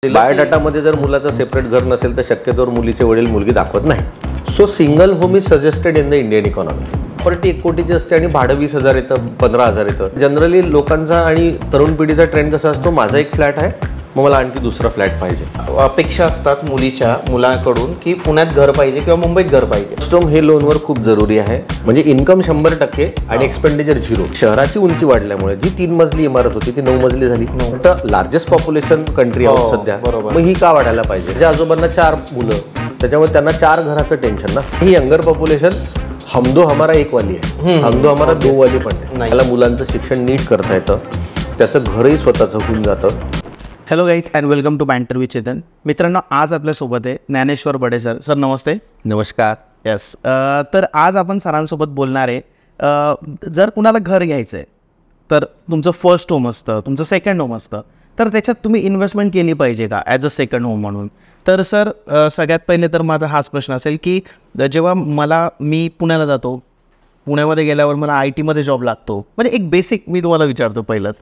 बायोडाटामध्ये जर मुलाचं सेपरेट घर नसेल तर शक्यतोवर मुलीचे वडील मुलगी दाखवत नाही. So single home is suggested in the Indian economy. Property 1 कोटीची असते आणि भाडं 20,000 येतं, 15,000 येतं. जनरली लोकांचा आणि तरुण पिढीचा ट्रेंड कसा असतो, माझा एक फ्लॅट आहे मग मला आणखी दुसरा फ्लॅट पाहिजे. अपेक्षा असतात मुलाकडून की पुण्यात घर पाहिजे किंवा मुंबईत घर पाहिजे. फर्स्ट हे लोनवर खूप जरुरी आहे. म्हणजे इन्कम 100% आणि एक्सपेंडिचर 0. शहराची उंची वाढल्यामुळे जी 3 मजली इमारत होती ती 9 मजली झाली. तर लार्जेस्ट पॉप्युलेशन कंट्री आहे सध्या. मग ही का वाढायला पाहिजे? ज्या आजोबांना 4 मुलं, त्याच्यामुळे त्यांना 4 घराचं टेन्शन ना. ही यंगर पॉप्युलेशन हम दो हमारा एक वाली आहे, हम दो हमारा 2 वाली पण नाही. त्याला मुलांचं शिक्षण नीट करता येतं, त्याचं घरही स्वतःचं होऊन जातं. Hello guys and welcome to banter with Chetan. मित्रांनो, आज आपल्यासोबत आहे ज्ञानेश्वर बडे सर. सर नमस्ते. नमस्कार. येस. तर आज आपण सरांसोबत बोलणार आहे. जर कुणाला घर घ्यायचं आहे तर तुमचं फर्स्ट होम असतं, तुमचं सेकंड होम असतं, तर त्याच्यात तुम्ही इन्व्हेस्टमेंट केली पाहिजे का ॲज अ सेकंड होम म्हणून? तर सर सगळ्यात पहिले तर माझा हाच प्रश्न असेल की जेव्हा मी पुण्याला जातो, पुण्यामध्ये गेल्यावर मला IT मध्ये जॉब लागतो. म्हणजे एक बेसिक मी तुम्हाला विचारतो पहिलंच,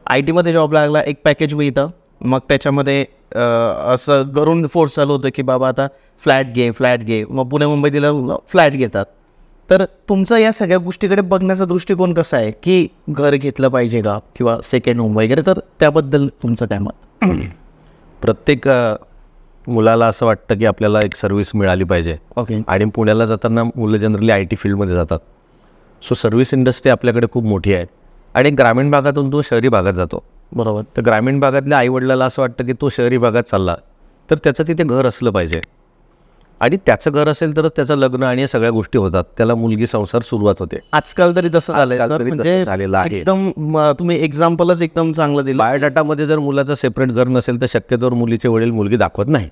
IT मध्ये जॉब लागला, एक पॅकेज मिळतं, मग त्याच्यामध्ये असं घरून फोर्स चालू होतं की बाबा आता फ्लॅट घे. मग पुणे मुंबई दिलं फ्लॅट घेतात. तर तुमचं या सगळ्या गोष्टीकडे बघण्याचा दृष्टिकोन कसा आहे की घर घेतलं पाहिजे का किंवा सेकंड होम वगैरे? तर त्याबद्दल तुमचं काय मत? प्रत्येक मुलाला असं वाटतं की आपल्याला एक सर्व्हिस मिळाली पाहिजे. ओके. आणि पुण्याला जाताना मुलं जनरली IT फील्डमध्ये जातात. सो सर्व्हिस इंडस्ट्री आपल्याकडे खूप मोठी आहे आणि ग्रामीण भागातून तो शहरी भागात जातो. बरोबर. तर ग्रामीण भागातल्या आईवडिलाला असं वाटतं की तो शहरी भागात चालला तर त्याचं तिथे घर असलं पाहिजे, आणि त्याचं घर असेल तर त्याचं लग्न आणि या सगळ्या गोष्टी होतात, त्याला मुलगी संसार सुरुवात होते. आजकाल तरी तसं झालेलं आहे. एकदम तुम्ही एक्झाम्पलच एकदम चांगलं दिलं. बायोडाटामध्ये जर मुलाचं सेपरेट घर नसेल तर शक्यतोवर मुलीचे वडील मुलगी दाखवत नाही.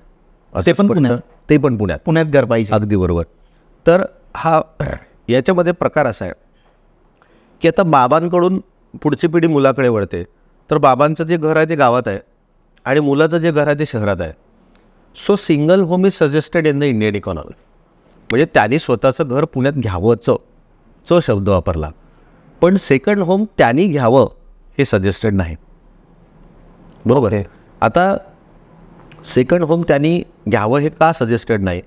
ते पण पुण्यात घर पाहिजे. अगदी बरोबर. तर याच्यामध्ये प्रकार असा आहे की आता बाबांकडून पुढची पिढी मुलाकडे वळते, तर बाबांचं जे घर आहे ते गावात आहे आणि मुलाचं जे घर आहे ते शहरात आहे. So single home is suggested in the Indian economy. म्हणजे त्यांनी स्वतःचं घर पुण्यात घ्यावं शब्द वापरला, पण सेकंड होम त्यांनी घ्यावं हे सजेस्टेड नाही. बरोबर आहे. आता सेकंड होम त्यांनी घ्यावं हे का सजेस्टेड नाही?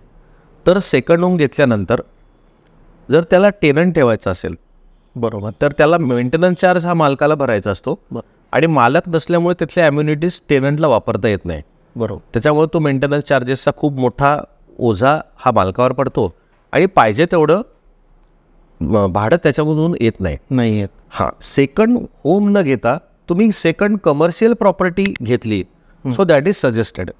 तर सेकंड होम घेतल्यानंतर जर त्याला टेनंट ठेवायचा असेल, बरोबर, तर त्याला मेंटेनन्स चार्ज हा मालकाला भरायचा असतो आणि मालक नसल्यामुळे त्यातल्या ॲम्युनिटीज टेनंटला वापरता येत नाही. बरोबर. त्याच्यामुळे तो मेंटेनन्स चार्जेसचा खूप मोठा ओझा हा मालकावर पडतो आणि पाहिजे तेवढं भाडं त्याच्यामधून येत नाही. सेकंड होम न घेता तुम्ही सेकंड कमर्शियल प्रॉपर्टी घेतली, सो दॅट इज सजेस्टेड.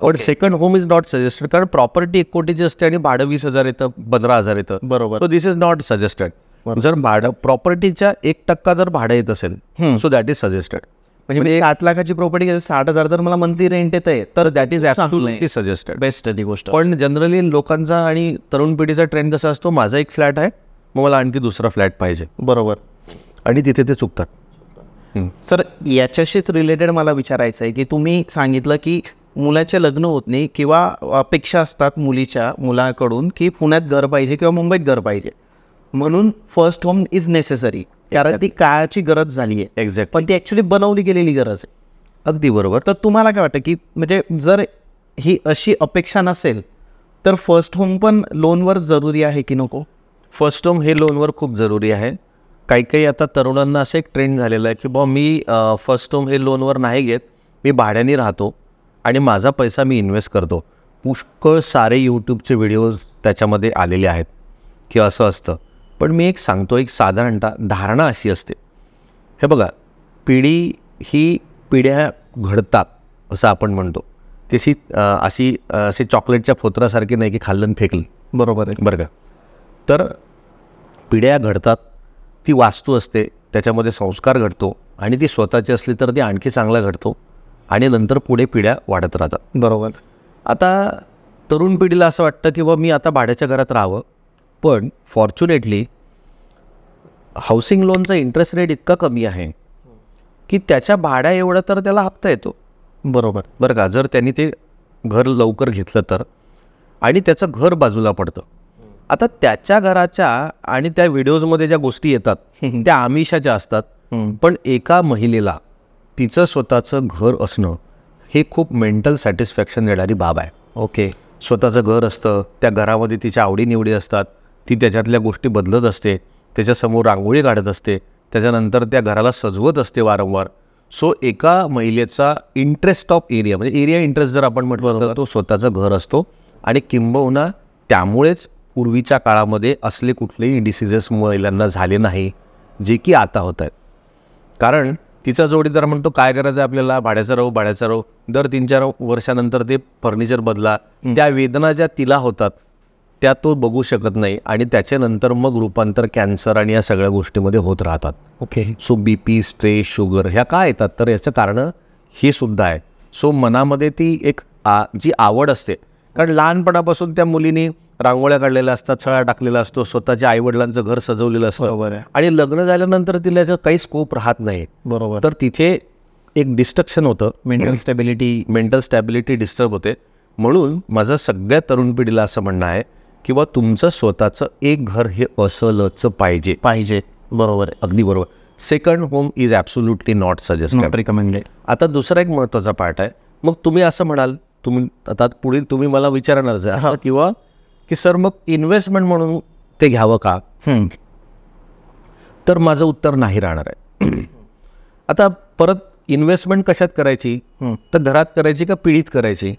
पण second home is not suggested, कारण प्रॉपर्टी 1 कोटीची असते आणि भाडं 20,000 येतं, 15,000 येतं. बरोबर. So this is not suggested. जर भाडं प्रॉपर्टीच्या 1% जर भाडं येत असेल, सो दॅट इज सजेस्टेड. म्हणजे 8 लाखाची प्रॉपर्टी 60,000 तर मला मंथली रेंट येत आहे, तर that is absolutely suggested. Best ती गोष्ट. पण जनरली लोकांचा आणि तरुण पिढीचा ट्रेंड कसा असतो, माझा एक फ्लॅट आहे मग मला आणखी दुसरा फ्लॅट पाहिजे. बरोबर. आणि तिथे ते चुकतात. सर याच्याशीच रिलेटेड मला विचारायचं आहे की तुम्ही सांगितलं की मुलाचे लग्न होत नाही किंवा अपेक्षा असतात मुलाकडून की पुण्यात घर पाहिजे किंवा मुंबईत घर पाहिजे, म्हणून फर्स्ट होम इज नेसेसरी, कारण ती काळाची गरज झाली आहे. एक्झॅक्ट. पण ती ॲक्च्युली बनवली गेलेली गरज आहे. अगदी बरोबर. तर तुम्हाला काय वाटतं की म्हणजे जर ही अशी अपेक्षा नसेल तर फर्स्ट होम पण लोनवर जरुरी आहे की नको? फर्स्ट होम हे लोनवर खूप जरुरी आहे. काही आता तरुणांना असं एक ट्रेंड झालेला आहे की मी फर्स्ट होम हे लोनवर नाही घेत, मी भाड्याने राहतो आणि माझा पैसा मी इन्व्हेस्ट करतो. पुष्कळ सारे यूट्यूबचे व्हिडिओज त्याच्यामध्ये आलेले आहेत की असं असतं. पण मी एक सांगतो, एक साधारणतः धारणा अशी असते, हे बघा, पिढी ही पिढ्या घडतात असं आपण म्हणतो, तशी अशी चॉकलेटच्या फोतरासारखी नाही की खाल्लं फेकलं. बरोबर आहे. बरं का? तर पिढ्या घडतात, ती वास्तू असते, त्याच्यामध्ये संस्कार घडतो आणि ती स्वतःची असली तर ती आणखी चांगला घडतो आणि नंतर पुढे पिढ्या वाढत राहतात. बरोबर. आता तरुण पिढीला असं वाटतं की मी आता भाड्याच्या घरात राहावं, पण फॉर्च्युनेटली हाऊसिंग लोनचा इंटरेस्ट रेट इतका कमी आहे की त्याच्या भाड्या एवढं तर त्याला हप्ता येतो. बरोबर. बरं का? जर त्यांनी ते घर लवकर घेतलं तर, आणि त्याचं घर बाजूला पडतं. आता त्याच्या घराच्या आणि त्या व्हिडिओजमध्ये ज्या गोष्टी येतात त्या आमिषाच्या असतात, पण एका महिलेला तिचं स्वतःचं घर असणं हे खूप मेंटल सॅटिस्फॅक्शन देणारी बाब आहे. ओके. स्वतःचं घर असतं, त्या घरामध्ये तिच्या आवडीनिवडी असतात, ती त्याच्यातल्या गोष्टी बदलत असते, त्याच्यासमोर रांगोळी काढत असते, त्याच्यानंतर त्या घराला सजवत असते वारंवार. सो एका महिलेचा इंटरेस्ट ऑफ एरिया म्हणजे एरिया इंटरेस्ट जर आपण म्हटलं तर तो स्वतःचं घर असतो. आणि किंबहुना त्यामुळेच पूर्वीच्या काळामध्ये असले कुठलेही डिसिजेस महिलांना झाले नाही जे की आता होत आहेत. कारण तिचा जोडीदार म्हणतो काय करायचं आपल्याला, भाड्याचं राहू, दर 3-4 वर्षानंतर ते फर्निचर बदला. त्या वेदना ज्या तिला होतात त्या तो बघू शकत नाही आणि त्याच्यानंतर मग रूपांतर कॅन्सर आणि या सगळ्या गोष्टीमध्ये होत राहतात. Okay. So BP, stress, sugar ह्या का येतात तर याचं कारणं हे सुद्धा आहे. सो मनामध्ये ती एक जी आवड असते, कारण लहानपणापासून त्या मुलीने रांगोळ्या काढलेल्या असतात, सळा टाकलेला असतो, स्वतःच्या आईवडिलांचं घर सजवलेलं असतं. बरोबर आहे. आणि लग्न झाल्यानंतर तिला याचा काही स्कोप राहत नाही. बरोबर. तर तिथे एक डिस्ट्रक्शन होतं, मेंटल स्टॅबिलिटी डिस्टर्ब होते. म्हणून माझं सगळ्या तरुण पिढीला असं म्हणणं आहे किंवा तुमचं स्वतःचं एक घर हे असलच पाहिजे. बरोबर आहे. अगदी बरोबर. Second home is absolutely not suggested, recommended. आता दुसरा एक महत्त्वाचा पार्ट आहे. मग तुम्ही असं म्हणाल, तुम्ही आता पुढील तुम्ही मला विचारणारच आहे असं किंवा की सर मग इन्व्हेस्टमेंट म्हणून ते घ्यावं का, तर माझं उत्तर नाही राहणार आहे. आता परत इन्व्हेस्टमेंट कशात करायची, तर घरात करायची का पिढीत करायची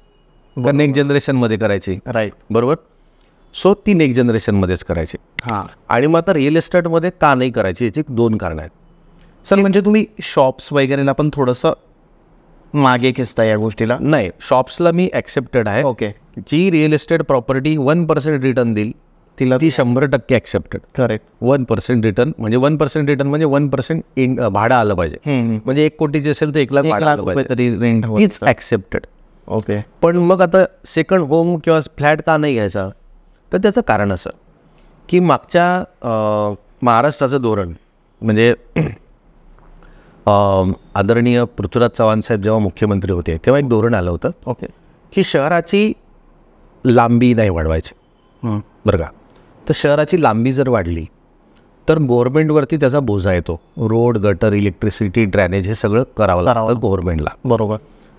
का नेक्स्ट जनरेशनमध्ये करायची. राईट. बरोबर. सो ती नेक्स्ट जनरेशनमध्येच करायची. हां. आणि मग आता रिअल इस्टेटमध्ये का नाही करायची याची 2 कारणं आहेत. सर म्हणजे तुम्ही शॉप्स वगैरेला पण थोडंसं मागे खेचता या गोष्टीला. नाही, शॉप्सला मी ॲक्सेप्टेड आहे. ओके. जी रिअल इस्टेट प्रॉपर्टी 1% रिटर्न देईल तिला ती 100% ॲक्सेप्टेड. करेक्ट. 1% रिटर्न म्हणजे 1% रिटर्न म्हणजे 1% भाडं आलं पाहिजे. म्हणजे 1 कोटीची असेल तर 1 लाख भाडं आलं पाहिजे. तरी रेंट तीच ॲक्सेप्टेड. ओके. पण मग आता सेकंड होम किंवा फ्लॅट का नाही घ्यायचा, तर त्याचं कारण असं की मागच्या महाराष्ट्राचं धोरण म्हणजे आदरणीय पृथ्वीराज चव्हाण साहेब जेव्हा मुख्यमंत्री होते तेव्हा एक धोरण आलं होतं. ओके. की शहराची लांबी नाही वाढवायची. बरं का. तर शहराची लांबी जर वाढली तर गव्हर्नमेंटवरती त्याचा बोजा येतो. रोड, गटर, इलेक्ट्रिसिटी, ड्रेनेज हे सगळं करावं लागतं गव्हर्नमेंटला. बरोबर.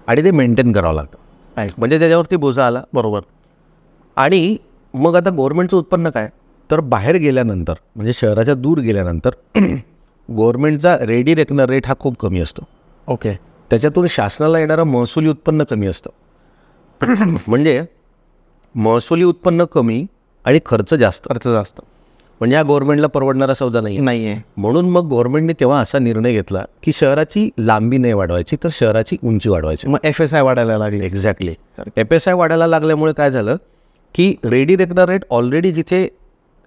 आणि ते मेंटेन करावं लागतं. म्हणजे त्याच्यावरती बोजा आला. बरोबर. आणि मग आता गव्हर्नमेंटचं उत्पन्न काय, तर बाहेर गेल्यानंतर म्हणजे शहराच्या दूर गेल्यानंतर गव्हर्नमेंटचा रेडी रेकनर रेट हा खूप कमी असतो. ओके. त्याच्यातून शासनाला येणारं महसुली उत्पन्न कमी असतं. म्हणजे महसुली उत्पन्न कमी आणि खर्च जास्त. म्हणजे हा गव्हर्नमेंटला परवडणारा सौदा नाही आहे. म्हणून मग गव्हर्नमेंटने तेव्हा असा निर्णय घेतला की शहराची लांबी नाही वाढवायची तर शहराची उंची वाढवायची. मग FSI वाढायला लागली. एक्झॅक्टली. FSI वाढायला लागल्यामुळे काय झालं की रेडी रेकनर रेट ऑलरेडी जिथे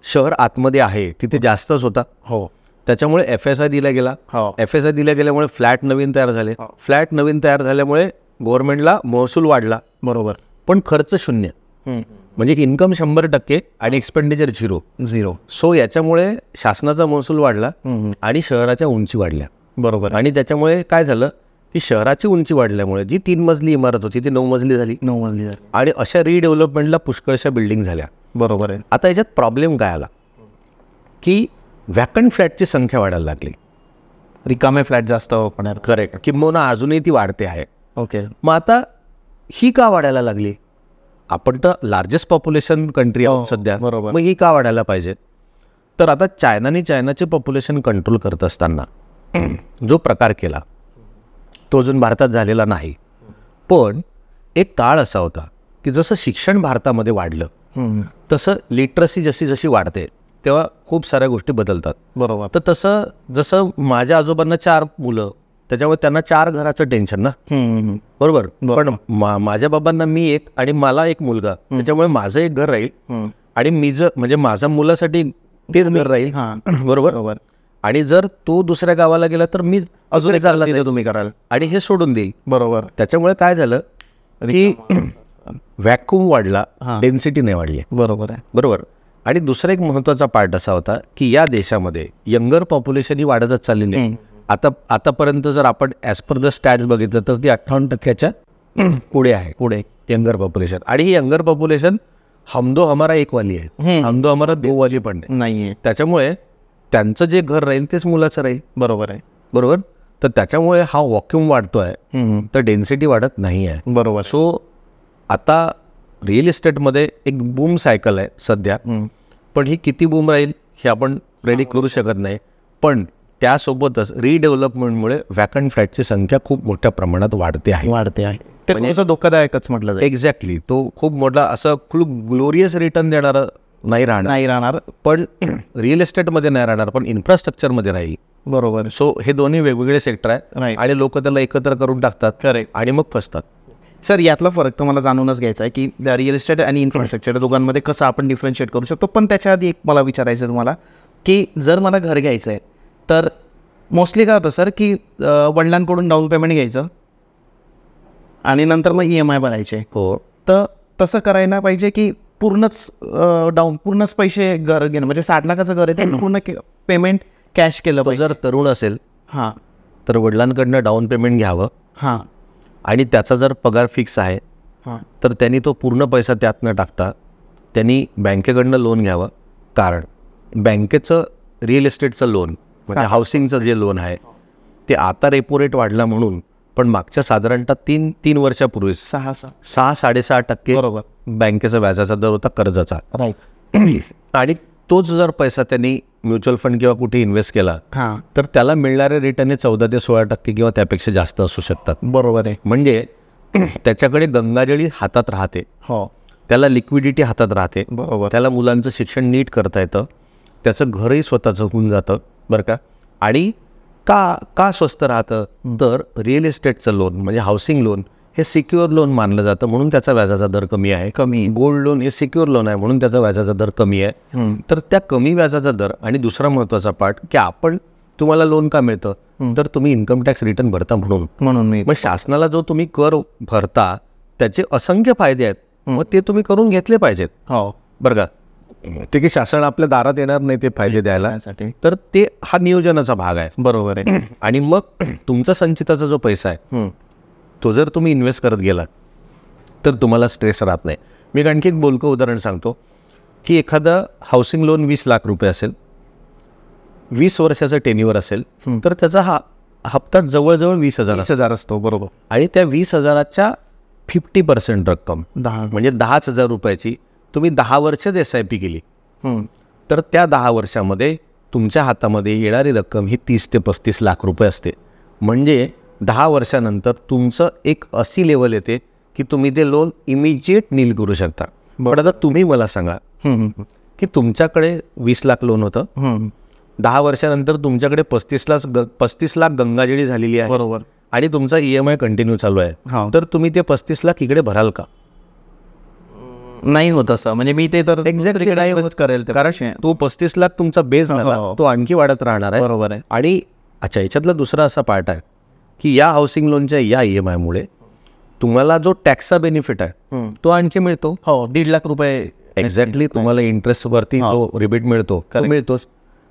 शहर आतमध्ये आहे तिथे जास्तच होता. हो. त्याच्यामुळे FSI दिला गेला. FSI दिल्या गेल्यामुळे फ्लॅट नवीन तयार झाले. फ्लॅट नवीन तयार झाल्यामुळे गव्हर्नमेंटला महसूल वाढला. बरोबर. पण खर्च 0. म्हणजे इन्कम 100% आणि एक्सपेंडिचर 0. सो याच्यामुळे शासनाचा महसूल वाढला आणि शहराच्या उंची वाढल्या. बरोबर. आणि त्याच्यामुळे काय झालं की शहराची उंची वाढल्यामुळे जी 3 मजली इमारत होती ती 9 मजली झाली. आणि अशा रिडेव्हलपमेंटला पुष्कळशा बिल्डिंग झाल्या. बरोबर आहे. आता याच्यात प्रॉब्लेम काय आला की व्हॅकंट फ्लॅटची संख्या वाढायला लागली. रिकामे फ्लॅट जास्त होणार. करेक्ट. किंबहुना अजूनही ती वाढते आहे. ओके. मग आता ही का वाढायला लागली, आपण तर लार्जेस्ट पॉप्युलेशन कंट्री आहोत सध्या. बरोबर. मग ही का वाढायला पाहिजे, तर आता चायनाचे पॉप्युलेशन कंट्रोल करत असताना जो प्रकार केला तो अजून भारतात झालेला नाही. पण एक काळ असा होता की जसं शिक्षण भारतामध्ये वाढलं तसं लिटरसी जशी वाढते तेव्हा खूप साऱ्या गोष्टी बदलतात. बरोबर. तर तसं जसं माझ्या आजोबांना 4 मुलं त्याच्यामुळे त्यांना 4 घराचं टेन्शन ना. बरोबर. पण माझ्या बाबांना मी एक आणि मला एक मुलगा, त्याच्यामुळे माझं एक घर राहील आणि मी म्हणजे माझ्या मुलासाठी तेच घर राहील. बरोबर. आणि जर तो दुसऱ्या गावाला गेला तर मी अजून एक घराला तुम्ही कराल आणि हे सोडून देईल. बरोबर. त्याच्यामुळे काय झालं की व्हॅक्यूम वाढला, डेन्सिटी नाही वाढली. बरोबर आहे. बरोबर. आणि दुसरा एक महत्त्वाचा पार्ट असा होता की या देशामध्ये यंगर पॉप्युलेशन ही वाढतच चाललेली आहे. आतापर्यंत जर आपण ॲज पर द स्टॅट्स बघितलं तर ती 58% पुढे आहे यंगर पॉप्युलेशन. आणि ही यंगर पॉप्युलेशन हम दो हमारा एक वाली आहे, हम दो हमारा दो वाली पण नाही आहे. त्याच्यामुळे त्यांचं जे घर राहील तेच मुलाचं राहील. बरोबर आहे. बरोबर. तर त्याच्यामुळे हा वॉक्यूम वाढतो आहे, तर डेन्सिटी वाढत नाही आहे. बरोबर. सो आता रिअल इस्टेटमध्ये एक बूम सायकल आहे सध्या, पण ही किती बूम राहील हे आपण प्रेडिक्ट करू शकत नाही. पण त्यासोबतच रिडेव्हलपमेंटमुळे वॅकंट फ्लॅटची संख्या खूप मोठ्या प्रमाणात वाढते आहे. ते थोडंसं धोकादायकच म्हटलं जाईल. एक्झॅक्टली. तो खूप मोठा असं खूप ग्लोरियस रिटर्न देणारा नाही राहणार, पण रिअल इस्टेटमध्ये नाही राहणार, पण इन्फ्रास्ट्रक्चरमध्ये राहील. बरोबर. सो हे दोन्ही वेगवेगळे सेक्टर आहेत आणि लोक त्याला एकत्र करून टाकतात. करेक्ट. आणि मग फसतात. सर, यातला फरक तुम्हाला जाणूनच घ्यायचा आहे की रिअल इस्टेट आणि इन्फ्रास्ट्रक्चर दोघांमध्ये कसं आपण डिफरन्शिएट करू शकतो. पण त्याच्या आधी एक मला विचारायचं आहे तुम्हाला की जर मला घर घ्यायचं आहे तर मोस्टली काय होतं सर की वडिलांकडून डाऊन पेमेंट घ्यायचं आणि नंतर मग EMI भरायचे. हो. तर तसं करायला पाहिजे की पूर्णच पैसे घर घेणं, म्हणजे 60 लाखाचं घर आहे ते पूर्ण पेमेंट कॅश केलं पाहिजे. जर तरुण असेल हां तर वडिलांकडनं डाऊन पेमेंट घ्यावं. हां. आणि त्याचा जर पगार फिक्स आहे हां. तर त्यांनी तो पूर्ण पैसा त्यात न टाकता त्यांनी बँकेकडनं लोन घ्यावं. कारण बँकेचं रिअल इस्टेटचं लोन म्हणजे हाऊसिंगचं जे लोन आहे ते आता रेपो रेट वाढला म्हणून, पण मागच्या साधारणतः 3 वर्षापूर्वी 6-6.5% बरोबर बँकेचा व्याजाचा दर होता कर्जाचा. राईट. आणि तोच जर पैसा त्यांनी म्युच्युअल फंड किंवा कुठे इन्व्हेस्ट केला हां. तर त्याला मिळणारे रिटर्न हे 14 ते 16% किंवा त्यापेक्षा जास्त असू शकतात. बरोबर आहे. म्हणजे त्याच्याकडे गंगाजळी हातात राहते, हो. त्याला लिक्विडिटी हातात राहते, बरोबर. त्याला मुलांचं शिक्षण नीट करता येतं, त्याचं घरही स्वतःचं होऊन जातं. बरं का. आणि का स्वस्त राहतं तर रिअल इस्टेटचं लोन म्हणजे हाऊसिंग लोन हे सिक्युअर लोन मानलं जातं म्हणून त्याचा व्याजाचा दर कमी आहे. गोल्ड लोन हे सिक्युअर लोन आहे म्हणून त्याचा व्याजाचा दर कमी आहे. तर त्या कमी व्याजाचा दर आणि दुसरा महत्त्वाचा पार्ट की तुम्हाला लोन का मिळतं तर तुम्ही इन्कम टॅक्स रिटर्न भरता म्हणून. मग शासनाला जो तुम्ही कर भरता त्याचे असंख्य फायदे आहेत, मग ते तुम्ही करून घेतले पाहिजेत. हो. बरं का. ते की शासन आपल्या दारात येणार नाही ते फायदे द्यायला, तर ते हा नियोजनाचा भाग आहे. बरोबर आहे. आणि मग तुमचा संचिताचा जो पैसा आहे तो जर तुम्ही इन्व्हेस्ट करत गेलात तर तुम्हाला स्ट्रेस राहत नाही. मी आणखी एक बोलकं उदाहरण सांगतो की एखादं हाऊसिंग लोन 20 लाख रुपये असेल, 20 वर्षाचं टेन्युअर असेल तर त्याचा हप्ता जवळजवळ 20,000 असतो. बरोबर. आणि त्या 20,000च्या 50% रक्कम म्हणजे 10,000 रुपयाची तुम्ही 10 वर्षच SIP केली तर त्या 10 वर्षामध्ये तुमच्या हातामध्ये येणारी रक्कम ही 30 ते 35 लाख रुपये असते. म्हणजे 10 वर्षानंतर तुमचं एक अशी लेवल येते की तुम्ही ते लोन इमिजिएट नील करू शकता. पण आता तुम्ही मला सांगा की तुमच्याकडे 20 लाख लोन होतं, 10 वर्षानंतर तुमच्याकडे 35 लाख गंगाजळी झालेली आहे. बरोबर. आणि तुमचा EMI कंटिन्यू चालू आहे, तर तुम्ही ते 35 लाख इकडे भराल का? नाही होत असं. म्हणजे मी ते तर करेल कारण तो 35 लाख तुमचा बेस झाला, तो आणखी वाढत राहणार आहे. बरोबर आहे. आणि अच्छा, याच्यातला दुसरा असा पार्ट आहे की या हाऊसिंग लोनच्या या EMI मुळे तुम्हाला जो टॅक्सचा बेनिफिट आहे तो आणखी मिळतो. हो. 1.5 लाख रुपये एक्झॅक्टली. तुम्हाला इंटरेस्टवरती जो रिबेट मिळतो तो मिळतोच.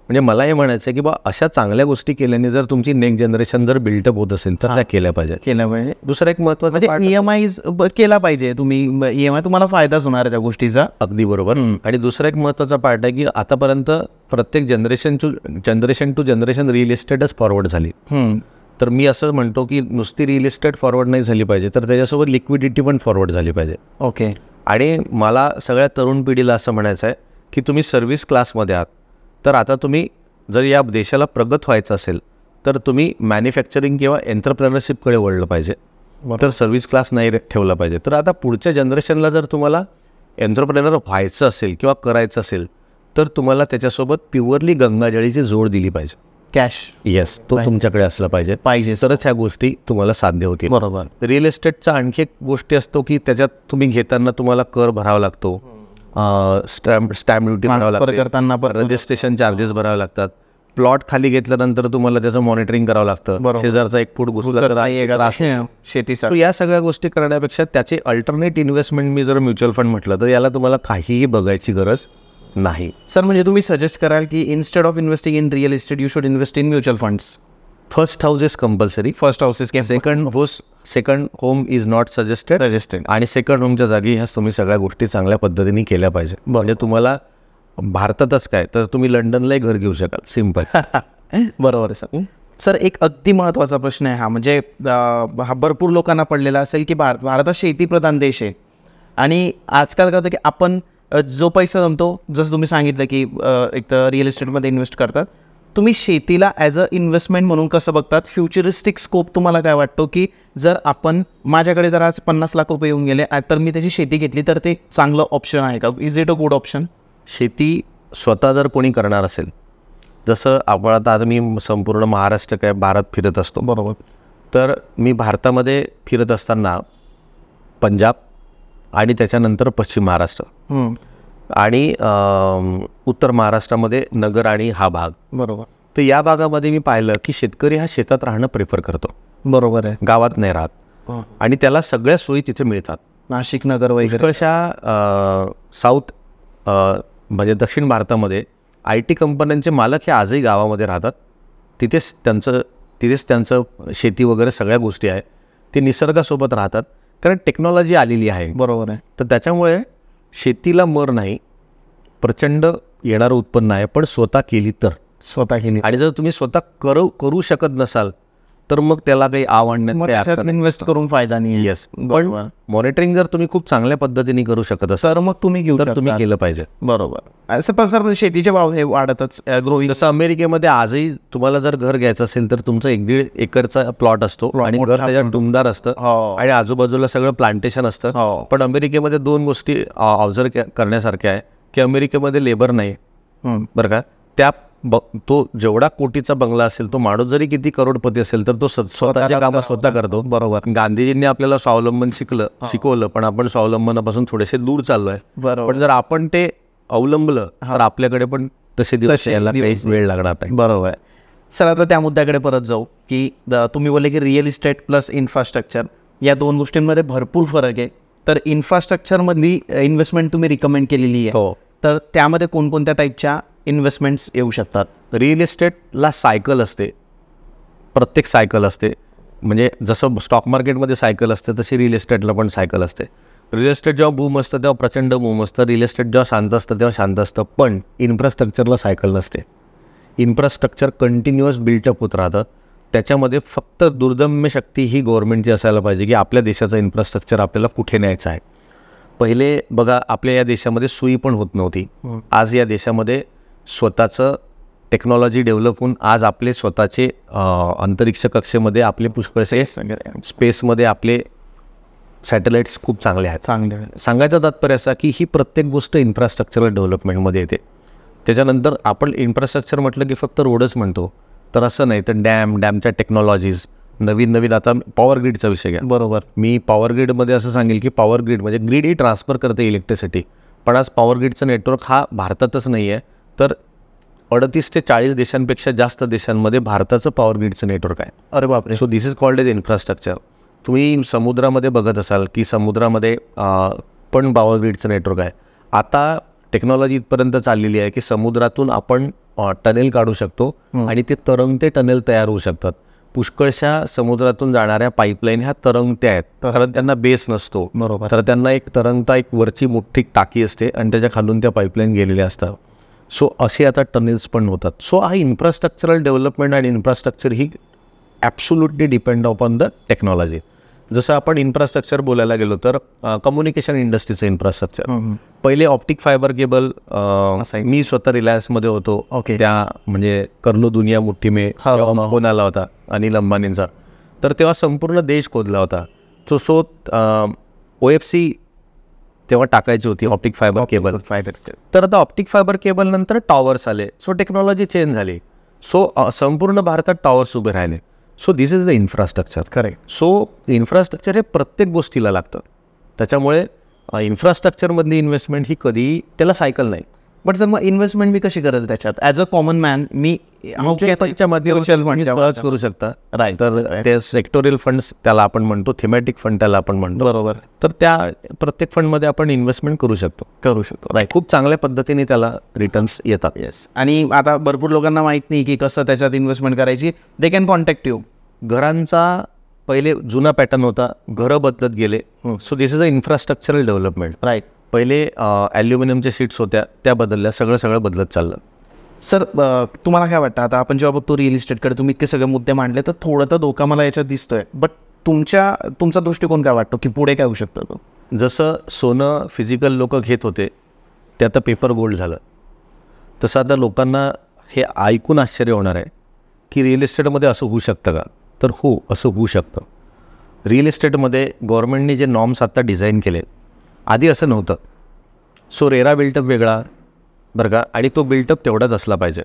म्हणजे मला हे म्हणायचं आहे की बा अशा चांगल्या गोष्टी केल्याने जर तुमची नेक्स्ट जनरेशन जर बिल्टअप होत असेल तर त्या केल्या पाहिजे. दुसरा एक महत्त्वाचा म्हणजे EMI केला पाहिजे. तुम्ही EMI तुम्हाला फायदाच होणार आहे त्या गोष्टीचा. अगदी बरोबर. आणि दुसरा एक महत्त्वाचा पार्ट आहे की आतापर्यंत प्रत्येक जनरेशन टू जनरेशन रिअल इस्टेटच फॉरवर्ड झाली. तर मी असं म्हणतो की नुसती रिअल इस्टेट फॉरवर्ड नाही झाली पाहिजे तर त्याच्यासोबत लिक्विडिटी पण फॉरवर्ड झाली पाहिजे. ओके. आणि मला सगळ्या तरुण पिढीला असं म्हणायचं आहे की तुम्ही सर्व्हिस क्लासमध्ये आहात तर आता तुम्ही जर या देशाला प्रगत व्हायचं असेल तर तुम्ही मॅन्युफॅक्चरिंग किंवा एंटरप्रेनरशिपकडे वळलं पाहिजे, तर सर्व्हिस क्लास नाही ठेवला पाहिजे. तर आता पुढच्या जनरेशनला जर तुम्हाला एंटरप्रेनर व्हायचं असेल किंवा करायचं असेल तर तुम्हाला त्याच्यासोबत प्युअरली गंगाजळीची जोड दिली पाहिजे. कॅश. येस, तो तुमच्याकडे असला पाहिजे तरच ह्या गोष्टी तुम्हाला साध्य होतील. बरोबर. रिअल इस्टेटचा आणखी एक गोष्टी असतो की त्याच्यात तुम्ही घेताना तुम्हाला कर भरावा लागतो, स्टॅम्प ड्युटी भरावं लागतं, रजिस्ट्रेशन चार्जेस भरावे लागतात. प्लॉट खाली घेतल्यानंतर तुम्हाला त्याचं मॉनिटरिंग करावं लागतं. शेजारचा एक फूट घुसला तर शेतीसाठी. या सगळ्या गोष्टी करण्यापेक्षा त्याचे अल्टरनेट इन्व्हेस्टमेंट मी जर म्युच्युअल फंड म्हटलं तर याला तुम्हाला काहीही बघायची गरज नाही. सर, म्हणजे तुम्ही सजेस्ट कराल की instead of investing in real estate you should invest in mutual funds. First house is compulsory. Second home is not suggested. आणि सेकंड होमच्या जागी ह्या तुम्ही सगळ्या गोष्टी चांगल्या पद्धतीने केल्या पाहिजे. म्हणजे तुम्हाला भारतातच काय तर तुम्ही लंडनलाही घर घेऊ शकाल. सिम्पल. बरोबर आहे सर. सर एक अगदी महत्त्वाचा प्रश्न आहे हा, म्हणजे हा भरपूर लोकांना पडलेला असेल की भारत हा शेतीप्रधान देश आहे आणि आजकाल काय होतं की आपण जो पैसा जमतो, जसं तुम्ही सांगितलं की एक तर रिअल इस्टेटमध्ये इन्व्हेस्ट करतात, तुम्ही शेतीला ॲज अ इन्व्हेस्टमेंट म्हणून कसं बघतात? फ्युचरिस्टिक स्कोप तुम्हाला काय वाटतो की जर माझ्याकडे जर आज 50 लाख रुपये येऊन गेले तर मी त्याची शेती घेतली तर ते चांगलं ऑप्शन आहे का? Is it a good option? शेती स्वतः जर कोणी करणार असेल, जसं आपण आता मी संपूर्ण महाराष्ट्र काय भारत फिरत असतो, बरोबर, तर मी भारतामध्ये फिरत असताना पंजाब आणि त्याच्यानंतर पश्चिम महाराष्ट्र आणि उत्तर महाराष्ट्रामध्ये नगर आणि हा भाग, बरोबर. तर या भागामध्ये मी पाहिलं की शेतकरी हा शेतात राहणं प्रेफर करतो, बरोबर आहे, गावात नाही राहत आणि त्याला सगळ्या सोयी तिथे मिळतात. नाशिक नगर वगैरे पुष्कळशा साऊथ म्हणजे दक्षिण भारतामध्ये IT कंपन्यांचे मालक हे आजही गावामध्ये राहतात. तिथेच त्यांचं शेती वगैरे सगळ्या गोष्टी आहे. ते निसर्गासोबत राहतात कारण टेक्नॉलॉजी आलेली आहे. बरोबर आहे. तर त्याच्यामुळे शेतीला मर नाही, प्रचंड येणारं उत्पन्न आहे, पण स्वतः केली आणि जर तुम्ही स्वतः करू शकत नसाल तर मग त्याला काही आवडण्यात इन्व्हेस्ट करून फायदा नाही. येस, पण मॉनिटरिंग जर तुम्ही खूप चांगल्या पद्धतीने करू शकत असाल तर मग तुम्ही तुम्ही केलं पाहिजे. बरोबर. असं पण सर शेतीचे भाव हे वाढतच ग्रोईंग. जसं अमेरिकेमध्ये आजही तुम्हाला जर घर घ्यायचं असेल तर तुमचं 1-1.5 एकरचा प्लॉट असतो आणि घर त्याच्यात डुमदार असतं आणि आजूबाजूला सगळं प्लांटेशन असतं. पण अमेरिकेमध्ये 2 गोष्टी ऑब्झर्व करण्यासारख्या आहे की अमेरिकेमध्ये लेबर नाही, बरं का. तो जेवढा कोटीचा बंगला असेल, तो माणूस जरी किती करोडपती असेल तर तो स्वतःच्या कामं स्वतः करतो. बरोबर. गांधीजींनी आपल्याला स्वावलंबन शिकवलं, पण आपण स्वावलंबनापासून थोडेसे दूर चाललोय. पण जर आपण ते अवलंबलं तर आपल्याकडे पण तसे दिवस यायला काही वेळ लागणार नाही. बरोबर आहे. सर आता त्या मुद्द्याकडे परत जाऊ की तुम्ही बोलले की रिअल इस्टेट प्लस इन्फ्रास्ट्रक्चर या 2 गोष्टींमध्ये भरपूर फरक आहे. तर इन्फ्रास्ट्रक्चरमधली इन्व्हेस्टमेंट तुम्ही रिकमेंड केलेली आहे, तर त्यामध्ये कोणकोणत्या टाईपच्या इन्व्हेस्टमेंट्स येऊ शकतात? रिअल इस्टेटला सायकल असते, प्रत्येक सायकल असते. म्हणजे जसं स्टॉक मार्केटमध्ये सायकल असते तशी रिअल इस्टेटला पण सायकल असते. रिअल इस्टेट जेव्हा बूम असतं तेव्हा प्रचंड बूम असतं, रिअल इस्टेट जेव्हा शांत असतं तेव्हा शांत असतं. पण इन्फ्रास्ट्रक्चरला सायकल नसते. इन्फ्रास्ट्रक्चर कंटिन्युअस बिल्टअप होत राहतं. त्याच्यामध्ये फक्त दुर्दम्य शक्ती ही गव्हर्नमेंटची असायला पाहिजे की आपल्या देशाचं इन्फ्रास्ट्रक्चर आपल्याला कुठे न्यायचं आहे. पहिले बघा, आपल्या या देशामध्ये सुई पण होत नव्हती. आज या देशामध्ये स्वतःचं टेक्नॉलॉजी डेव्हलप होऊन आज आपले स्वतःचे अंतरिक्ष कक्षेमध्ये आपले पुष्कळसे स्पेसमध्ये आपले सॅटेलाइट्स खूप चांगले आहेत. सांगायचं तात्पर्य असा की ही प्रत्येक गोष्ट इन्फ्रास्ट्रक्चरल डेव्हलपमेंटमध्ये येते. त्याच्यानंतर आपण इन्फ्रास्ट्रक्चर म्हटलं की फक्त रोडच म्हणतो, तर असं नाही. तर डॅमच्या टेक्नॉलॉजीज नवीन आता पॉवर ग्रीडचा विषय घ्या. बरोबर. मी पॉवर ग्रीडमध्ये असं सांगेल की पॉवर ग्रीड म्हणजे ग्रीड ही ट्रान्सफर करते इलेक्ट्रिसिटी, पण आज पॉवर ग्रीडचं नेटवर्क हा भारतातच नाही आहे, तर 38 ते 40 देशांपेक्षा जास्त देशांमध्ये भारताचं पॉवर ग्रीडचं नेटवर्क आहे. अरे बापरे. So this is called edge infrastructure. तुम्ही समुद्रामध्ये बघत असाल की समुद्रामध्ये पण पॉवर ग्रीडचं नेटवर्क आहे. आता टेक्नॉलॉजी इथपर्यंत चाललेली आहे की समुद्रातून आपण टनेल काढू शकतो आणि ते तरंगते टनेल तयार होऊ शकतात. पुष्कळशा समुद्रातून जाणाऱ्या पाईपलाईन ह्या तरंगत्या आहेत, कारण त्यांना बेस नसतो. बरोबर. तर त्यांना एक तरंगता एक वरची मोठी टाकी असते आणि त्याच्या खालून त्या पाईपलाईन गेलेल्या असतात. सो असे आता टनेल्स पण होतात. सो हा इन्फ्रास्ट्रक्चरल डेव्हलपमेंट आणि infrastructure he absolutely depend upon the technology. जसं आपण इन्फ्रास्ट्रक्चर बोलायला गेलो तर कम्युनिकेशन इंडस्ट्रीचं इन्फ्रास्ट्रक्चर, पहिले ऑप्टिक फायबर केबल. मी स्वतः रिलायन्समध्ये होतो. त्या म्हणजे करलो दुनिया मुठ्ठी में फोन आला होता अनिल अंबानींचा, तर तेव्हा संपूर्ण देश खोदला होता. सो OFC तेव्हा टाकायची होती ऑप्टिक फायबर केबल. तर आता ऑप्टिक फायबर केबल नंतर टॉवर्स आले. सो टेक्नॉलॉजी चेंज झाली. सो संपूर्ण भारतात टॉवर्स उभे राहिले. So this is the infrastructure. Correct. So infrastructure हे प्रत्येक गोष्टीला लागतं. त्याच्यामुळे इन्फ्रास्ट्रक्चरमधली इन्व्हेस्टमेंट ही कधीही त्याला सायकल नाही. बट सर मग इन्व्हेस्टमेंट मी कशी करेल त्याच्यात as a common man? Me search करू शकता. राईट. तर ते सेक्टोरियल फंड्स त्याला आपण म्हणतो, थेमॅटिक फंड त्याला आपण म्हणतो. बरोबर. तर त्या प्रत्येक फंडमध्ये आपण इन्व्हेस्टमेंट करू शकतो. राईट. खूप चांगल्या पद्धतीने त्याला रिटर्न्स येतात. येस. आणि आता भरपूर लोकांना माहीत नाही की कसं त्याच्यात इन्व्हेस्टमेंट करायची. They can contact you. घरांचा पहिले जुना पॅटर्न होता, घरं बदलत गेले. So this is a infrastructural development. Right. पहिले ॲल्युमिनियमच्या शीट्स होत्या, त्या बदलल्या, सगळं बदलत चाललं. सर तुम्हाला काय वाटतं, आता आपण जेव्हा बघतो रिअल इस्टेटकडे तुम्ही इतके सगळे मुद्दे मांडले, तर थोडं तर धोका मला याच्यात दिसतोय, बट तुमचा दृष्टिकोन काय वाटतो की पुढे काय होऊ शकतं तो? जसं सोनं फिजिकल लोक घेत होते ते आता पेपर गोल्ड झालं, तसं आता लोकांना हे ऐकून आश्चर्य होणार आहे की रिअल इस्टेटमध्ये असं होऊ शकतं का? तर हो, असं होऊ शकतं. रिअल इस्टेटमध्ये गव्हर्नमेंटने जे नॉर्म्स आत्ता डिझाईन केले, आधी असं नव्हतं. सो रेरा बिल्टअप वेगळा बरं का, आणि तो बिल्टअप तेवढाच असला पाहिजे.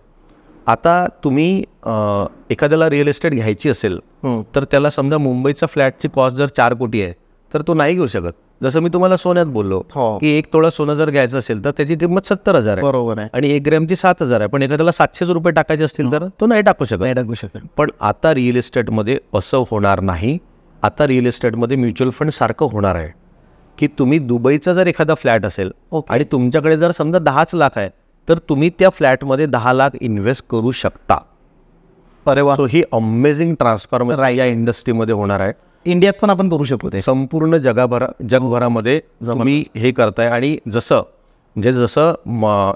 आता तुम्ही एखाद्याला रिअल इस्टेट घ्यायची असेल तर त्याला समजा मुंबईचा फ्लॅटची कॉस्ट जर 4 कोटी आहे तर तो नाही घेऊ शकत. जसं मी तुम्हाला सोन्यात बोललो की 1 तोळा सोनं जर घ्यायचं असेल तर त्याची किंमत 70,000 आहे, बरोबर आहे, आणि 1 ग्रॅमची 7,000 आहे. पण एखाद्याला 700 रुपये टाकायचे असतील तर तो नाही टाकू शकत. पण आता रिअल इस्टेटमध्ये असं होणार नाही. आता रिअल इस्टेटमध्ये म्युच्युअल फंड सारखं होणार आहे की तुम्ही दुबईचा जर एखादा फ्लॅट असेल आणि तुमच्याकडे जर समजा 10 लाख आहे तर तुम्ही त्या फ्लॅटमध्ये 10 लाख इन्व्हेस्ट करू शकता. अरे वा. सो ही अमेझिंग ट्रान्सफॉर्मेशन या इंडस्ट्रीमध्ये होणार आहे. इंडियात पण आपण करू शकतो ते. संपूर्ण जगभरामध्ये तुम्ही हे करताय. आणि जसं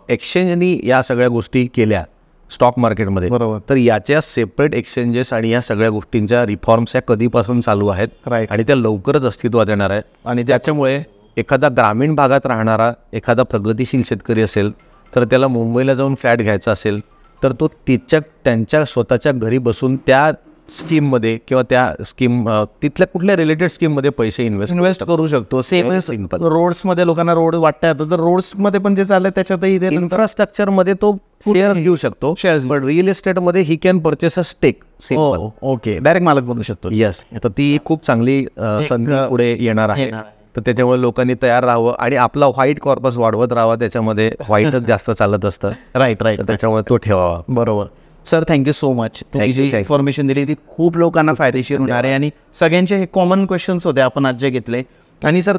एक्सचेंजनी या सगळ्या गोष्टी केल्या स्टॉक मार्केटमध्ये, बरोबर, तर याच्या सेपरेट एक्सचेंजेस आणि या सगळ्या गोष्टींच्या रिफॉर्म्स या कधीपासून चालू आहेत, आणि त्या लवकरच अस्तित्वात येणार आहेत. आणि त्याच्यामुळे एखादा ग्रामीण भागात राहणारा एखादा प्रगतिशील शेतकरी असेल तर त्याला मुंबईला जाऊन फ्लॅट घ्यायचा असेल तर तो त्यांच्या स्वतःच्या घरी बसून त्या स्कीममध्ये किंवा त्या स्कीम तिथल्या कुठल्या रिलेटेड स्कीममध्ये पैसे इन्व्हेस्ट करू शकतो. Same simple. रोड्समध्ये लोकांना रोड वाटता येतं, तर रोड्समध्ये पण जे चाललंय त्याच्यातही ते इन्फ्रास्ट्रक्चरमध्ये तो शेअर घेऊ शकतो. शेअर्स, पण रिअल इस्टेटमध्ये ही can purchase a stake. Okay, direct मालक बनू शकतो. येस. तर ती खूप चांगली संधी पुढे येणार आहे. तर त्याच्यामुळे लोकांनी तयार राहावं आणि आपला व्हाईट कॉर्पस वाढवत राहावा. त्याच्यामध्ये व्हाईटच जास्त चालत असतं. राईट. त्याच्यामुळे तो ठेवावा. बरोबर. Sir, thank you so much. तुम्ही जी इन्फॉर्मेशन दिली ती खूप लोकांना फायदेशीर होणार आहे, आणि सगळ्यांचे हे कॉमन क्वेश्चन्स होते आपण आज जे घेतले. आणि सर,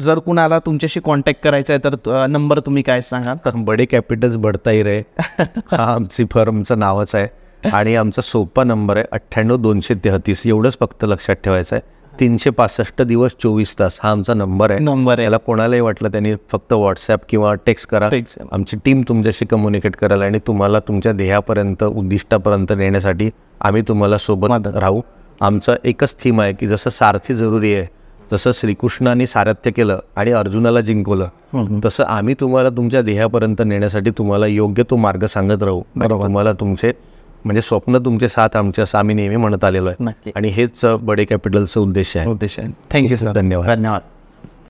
जर कुणाला तुमच्याशी कॉन्टॅक्ट करायचा आहे तर नंबर तुम्ही काय सांगा? बडे कॅपिटल्स बढता ही रे, हा आमची फर्मचं नावच आहे. आणि आमचा सोपा नंबर आहे 98-233. एवढंच फक्त लक्षात ठेवायचं आहे. 365 दिवस 24 तास हा आमचा नंबर आहे. याला कोणालाही वाटलं त्यांनी फक्त व्हॉट्सॲप किंवा टेक्स्ट करा. आमची टीम तुमच्याशी कम्युनिकेट कराल आणि तुम्हाला तुमच्या ध्येयापर्यंत, उद्दिष्टापर्यंत नेण्यासाठी आम्ही तुम्हाला सोबत राहू. आमचं एकच थीम आहे की जसं सारथी जरुरी आहे, जसं श्रीकृष्णाने सारथ्य केलं आणि अर्जुनाला जिंकवलं, तसं आम्ही तुम्हाला तुमच्या ध्येयापर्यंत नेण्यासाठी तुम्हाला योग्य तो मार्ग सांगत राहू. तुम्हाला तुमचे म्हणजे स्वप्न तुमचे साथ आमचे, असं आम्ही नेहमी म्हणत आलेलो आहे. आणि हेच बडे कॅपिटलचं उद्देश आहे. Thank you sir. धन्यवाद.